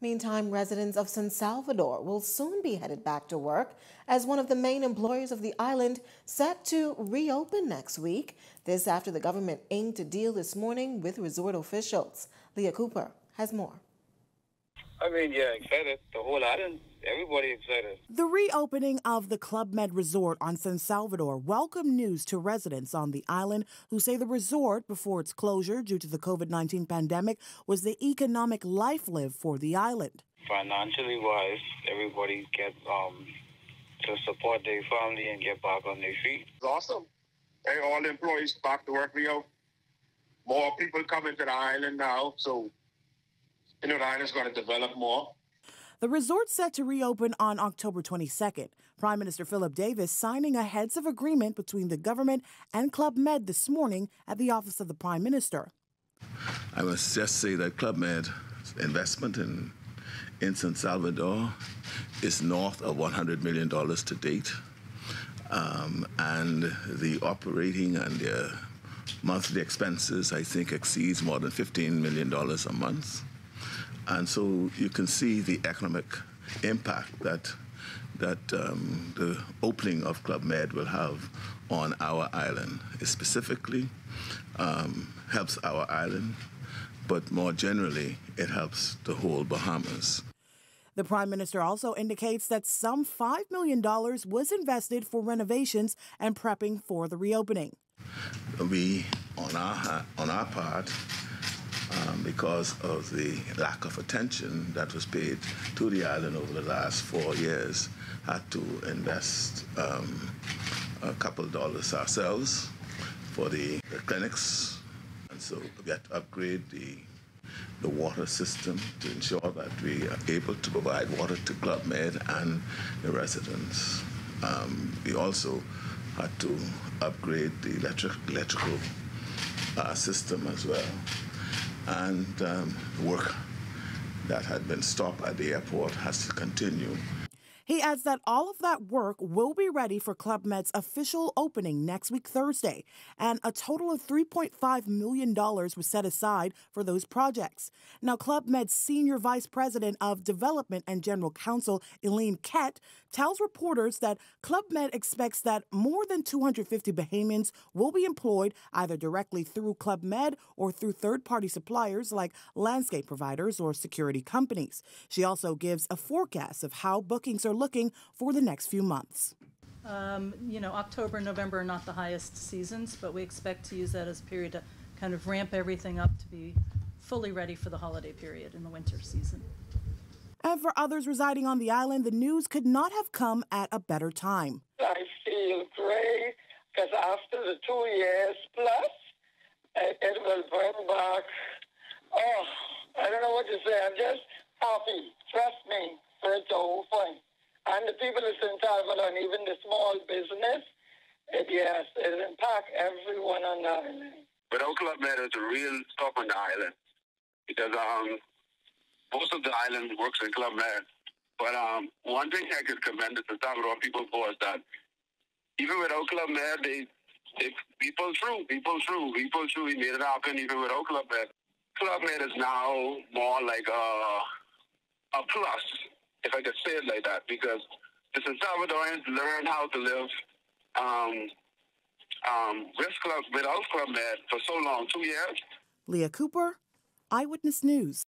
Meantime, residents of San Salvador will soon be headed back to work as one of the main employers of the island set to reopen next week. This after the government inked a deal this morning with resort officials. Leah Cooper has more. Yeah, excited. The whole island, everybody excited. The reopening of the Club Med Resort on San Salvador welcomed news to residents on the island who say the resort, before its closure due to the COVID-19 pandemic, was the economic lifeline for the island. Financially wise, everybody get to support their family and get back on their feet. It's awesome. Hey, all the employees back to work, Leo. More people coming to the island now, so the island's going to develop more. The resort set to reopen on October 22nd. Prime Minister Philip Davis signing a heads of agreement between the government and Club Med this morning at the office of the Prime Minister. I must just say that Club Med's investment in San Salvador is north of $100 million to date. And the operating and the monthly expenses, I think, exceeds more than $15 million a month. And so you can see the economic impact that the opening of Club Med will have on our island. It specifically helps our island, but more generally, it helps the whole Bahamas. The Prime Minister also indicates that some $5 million was invested for renovations and prepping for the reopening. We, on our part, because of the lack of attention that was paid to the island over the last 4 years, had to invest a couple of dollars ourselves for the clinics. And so we had to upgrade the water system to ensure that we are able to provide water to Club Med and the residents. We also had to upgrade the electrical system as well. And work that had been stopped at the airport has to continue. He adds that all of that work will be ready for Club Med's official opening next week, Thursday, and a total of $3.5 million was set aside for those projects. Now, Club Med's Senior Vice President of Development and General Counsel, Elaine Kett, tells reporters that Club Med expects that more than 250 Bahamians will be employed either directly through Club Med or through third-party suppliers like landscape providers or security companies. She also gives a forecast of how bookings are looking for the next few months. October, November are not the highest seasons, but we expect to use that as a period to kind of ramp everything up to be fully ready for the holiday period in the winter season. And for others residing on the island, the news could not have come at a better time. I feel great because after the 2 years plus, it will bring back, I don't know what to say. I'm just happy, trust me, for it to open. And the people of San Salvador and even the small business, it impacts everyone on the island. Without Club Med, it's a real stop on the island because most of the island works in Club Med. But one thing I could commend the San Salvador people for is that even without Club Med, we pulled through. We made it happen even without Club Med. Club Med is now more like a plus, if I could say it like that, because the San Salvadorians learn how to live without Club Med for so long, 2 years. Leah Cooper, Eyewitness News.